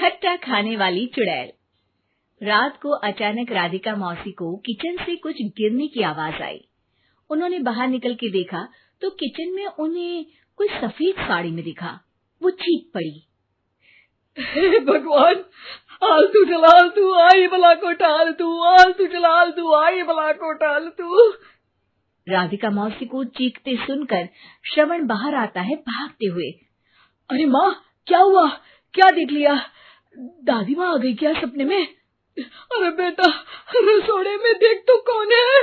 खट्टा खाने वाली चुड़ैल। रात को अचानक राधिका मौसी को किचन से कुछ गिरने की आवाज आई। उन्होंने बाहर निकल के देखा तो किचन में उन्हें कोई सफेद साड़ी में दिखा। वो चीख पड़ी, हे भगवान, आलतू जलालतू आई भला को टालतू, आलतू जलालतू आई भला को टालतू। राधिका मौसी को चीखते सुनकर श्रवण बाहर आता है भागते हुए। अरे माँ, क्या हुआ? क्या देख लिया? दादी माँ आ गई क्या सपने में? अरे बेटा, रसोड़े में देख तो कौन है?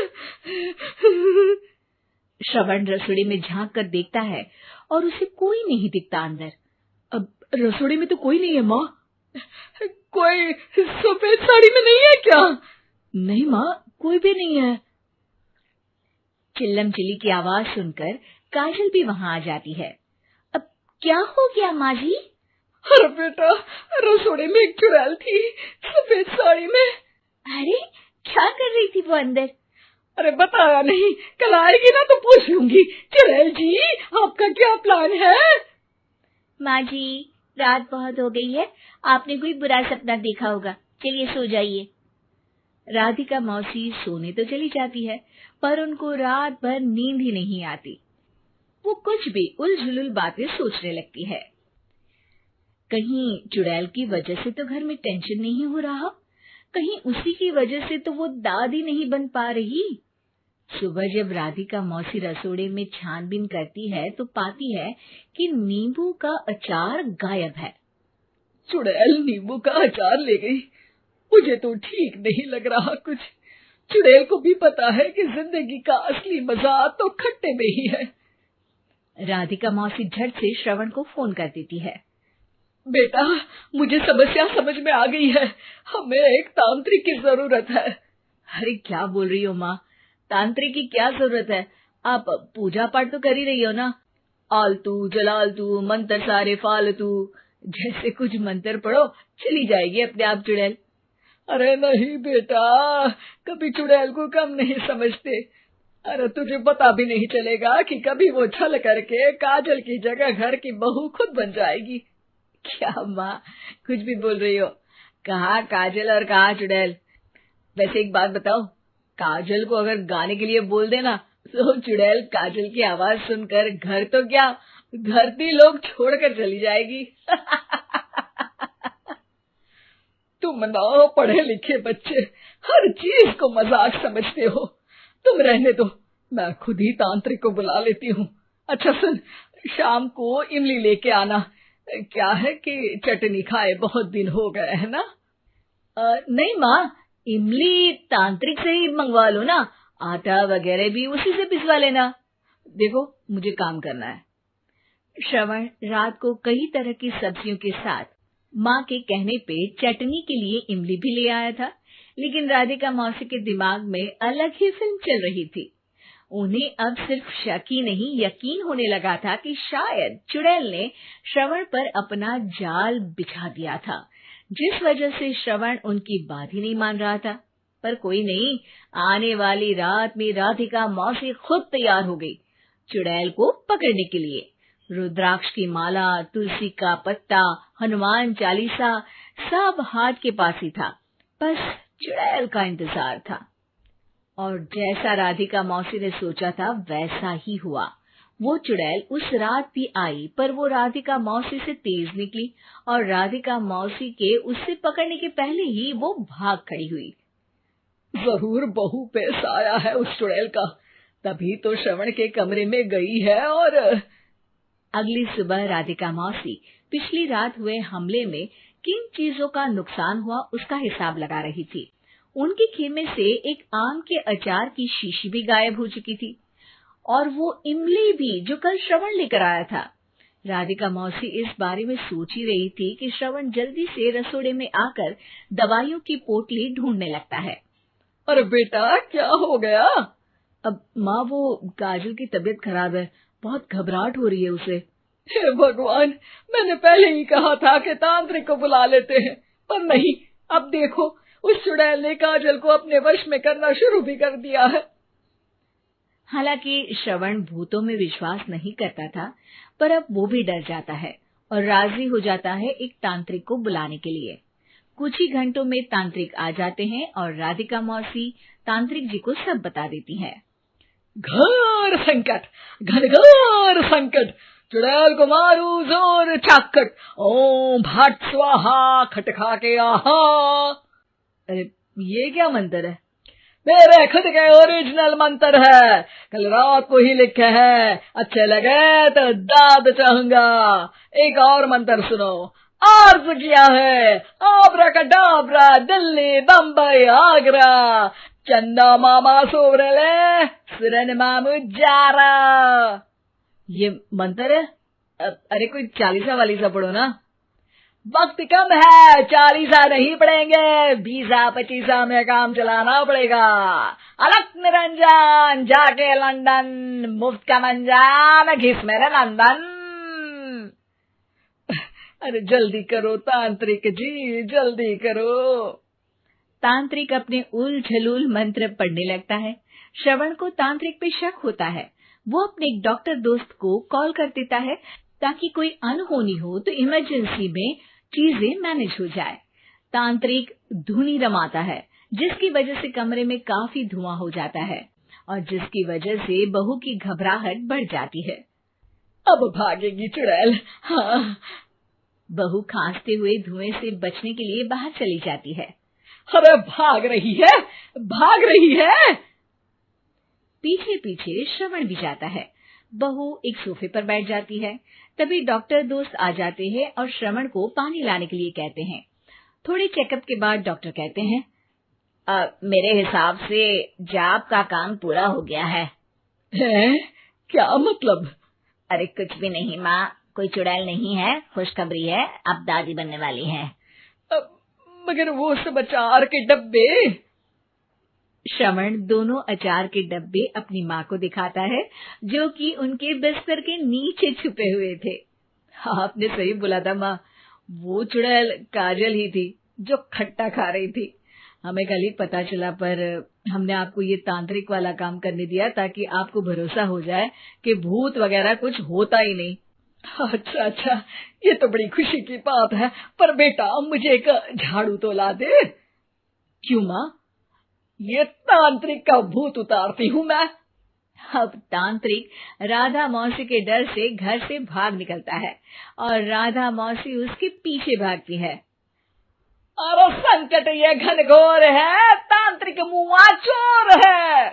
श्रवण रसोड़े में झांक कर देखता है और उसे कोई नहीं दिखता अंदर। अब रसोड़े में तो कोई नहीं है माँ। कोई सफेद साड़ी में नहीं है क्या? नहीं माँ, कोई भी नहीं है। चिल्लम चिल्ली की आवाज सुनकर काजल भी वहां आ जाती है। अब क्या हो गया माँ जी? अरे बेटा, रसोड़े में एक चुड़ैल थी सफेद साड़ी में। अरे क्या कर रही थी वो अंदर? अरे बताया नहीं, कल आएगी ना तो पूछ लूंगी। चुड़ैल जी, आपका क्या प्लान है? माँ जी, रात बहुत हो गई है, आपने कोई बुरा सपना देखा होगा, चलिए सो जाइए। राधिका मौसी सोने तो चली जाती है पर उनको रात भर नींद ही नहीं आती। वो कुछ भी उलझुल बातें सोचने लगती है। कहीं चुड़ैल की वजह से तो घर में टेंशन नहीं हो रहा, कहीं उसी की वजह से तो वो दादी नहीं बन पा रही। सुबह जब राधिका मौसी रसोड़े में छानबीन करती है तो पाती है कि नींबू का अचार गायब है। चुड़ैल नींबू का अचार ले गई, मुझे तो ठीक नहीं लग रहा कुछ। चुड़ैल को भी पता है कि जिंदगी का असली मजा तो खट्टे में ही है। राधिका मौसी झट से श्रवण को फोन कर देती है। बेटा, मुझे समस्या समझ में आ गई है, हमें एक तांत्रिक की जरूरत है। अरे क्या बोल रही हो माँ, तांत्रिक की क्या जरूरत है? आप पूजा पाठ तो कर ही रही हो ना। आलतू जलालतू मंत्र सारे फालतू जैसे कुछ मंत्र पढ़ो, चली जाएगी अपने आप चुड़ैल। अरे नहीं बेटा, कभी चुड़ैल को कम नहीं समझते। अरे तुझे पता भी नहीं चलेगा कि कभी वो छल करके काजल की जगह घर की बहू खुद बन जाएगी। क्या माँ, कुछ भी बोल रही हो? कहाँ काजल और कहाँ चुड़ैल? वैसे एक बात बताओ, काजल को अगर गाने के लिए बोल देना तो चुड़ैल काजल की आवाज सुनकर घर तो क्या, धरती लोग छोड़कर चली जाएगी। तुम ना पढ़े लिखे बच्चे हर चीज को मजाक समझते हो। तुम रहने दो, मैं खुद ही तांत्रिक को बुला लेती हूँ। अच्छा सुन, शाम को इमली लेके आना। क्या है कि चटनी खाए बहुत दिन हो गए है ना? नहीं माँ, इमली तांत्रिक से ही मंगवा लो ना, आटा वगैरह भी उसी से पिसवा लेना। देखो मुझे काम करना है। श्रवण रात को कई तरह की सब्जियों के साथ माँ के कहने पे चटनी के लिए इमली भी ले आया था, लेकिन राधिका मौसी के दिमाग में अलग ही फिल्म चल रही थी। उन्हें अब सिर्फ शक ही नहीं यकीन होने लगा था कि शायद चुड़ैल ने श्रवण पर अपना जाल बिछा दिया था, जिस वजह से श्रवण उनकी बात ही नहीं मान रहा था। पर कोई नहीं, आने वाली रात में राधिका मौसी खुद तैयार हो गई चुड़ैल को पकड़ने के लिए। रुद्राक्ष की माला, तुलसी का पत्ता, हनुमान चालीसा सब हाथ के पास ही था, बस चुड़ैल का इंतजार था। और जैसा राधिका मौसी ने सोचा था वैसा ही हुआ। वो चुड़ैल उस रात भी आई, पर वो राधिका मौसी से तेज निकली और राधिका मौसी के उससे पकड़ने के पहले ही वो भाग खड़ी हुई। जरूर बहू पे साया है उस चुड़ैल का, तभी तो श्रवण के कमरे में गई है। और अगली सुबह राधिका मौसी पिछली रात हुए हमले में किन चीजों का नुकसान हुआ उसका हिसाब लगा रही थी। उनके खेमे से एक आम के अचार की शीशी भी गायब हो चुकी थी और वो इमली भी जो कल श्रवण लेकर आया था। राधिका मौसी इस बारे में सोच ही रही थी कि श्रवण जल्दी से रसोड़े में आकर दवाइयों की पोटली ढूंढने लगता है। अरे बेटा, क्या हो गया? अब माँ, वो काजल की तबीयत खराब है, बहुत घबराहट हो रही है उसे। हे भगवान, मैंने पहले ही कहा था कि तांत्रिक को बुला लेते हैं, पर नहीं। अब देखो, उस चुड़ैल ने काजल को अपने वश में करना शुरू भी कर दिया है। हालांकि श्रवण भूतों में विश्वास नहीं करता था, पर अब वो भी डर जाता है और राजी हो जाता है एक तांत्रिक को बुलाने के लिए। कुछ ही घंटों में तांत्रिक आ जाते हैं और राधिका मौसी तांत्रिक जी को सब बता देती हैं। घोर संकट, घनघोर संकट, चुड़ैल को मारू जोर चाकट, ओम भट स्वाहा खटखा के आहा। अरे ये क्या मंत्र है? मेरे खुद के ओरिजिनल मंत्र है, कल रात को ही लिखे हैं, अच्छे लगे तो दाद चाहूंगा। एक और मंत्र सुनो, अर्ज किया है आब्राकडाब्रा, दिल्ली बम्बई आगरा, चंदा मामा सोवरले सुरन मामू जारा। ये मंत्र है? अरे कोई 40 वालीसा पढ़ो ना। वक्त कम है, 40 नहीं पड़ेंगे, 20-25 में काम चलाना पड़ेगा। अलग निरंजन जाके लंदन, मुफ्त का मंजान घिस मेरे नंदन। अरे जल्दी करो तांत्रिक जी, जल्दी करो। तांत्रिक अपने उल झलूल मंत्र पढ़ने लगता है। श्रवण को तांत्रिक पे शक होता है। वो अपने एक डॉक्टर दोस्त को कॉल कर देता है ताकि कोई अनहोनी हो तो इमरजेंसी में चीजें मैनेज हो जाए। तांत्रिक धुनी रमाता है, जिसकी वजह से कमरे में काफी धुआं हो जाता है और जिसकी वजह से बहू की घबराहट बढ़ जाती है। अब भागेगी चुड़ैल। हाँ। बहू खांसते हुए धुएं से बचने के लिए बाहर चली जाती है। अरे भाग रही है, भाग रही है। पीछे पीछे श्रवण भी जाता है। बहू एक सोफे पर बैठ जाती है। तभी डॉक्टर दोस्त आ जाते हैं और श्रवण को पानी लाने के लिए कहते हैं। थोड़े चेकअप के बाद डॉक्टर कहते हैं, मेरे हिसाब से जाप का काम पूरा हो गया है। क्या मतलब? अरे कुछ भी नहीं माँ, कोई चुड़ैल नहीं है, खुशखबरी है, अब दादी बनने वाली है। मगर वो सब अचार के डब्बे। श्रवण दोनों अचार के डब्बे अपनी माँ को दिखाता है, जो कि उनके बिस्तर के नीचे छुपे हुए थे। आपने सही बोला था माँ, वो चुड़ैल काजल ही थी जो खट्टा खा रही थी। हमें कल ही पता चला, पर हमने आपको ये तांत्रिक वाला काम करने दिया ताकि आपको भरोसा हो जाए कि भूत वगैरह कुछ होता ही नहीं। अच्छा अच्छा, ये तो बड़ी खुशी की बात है, पर बेटा मुझे एक झाड़ू तो ला दे। क्यों माँ? ये तांत्रिक का भूत उतारती हूँ मैं। अब तांत्रिक राधा मौसी के डर से घर से भाग निकलता है और राधा मौसी उसके पीछे भागती है। अरे संकट ये घनघोर है, तांत्रिक मुआ चोर है।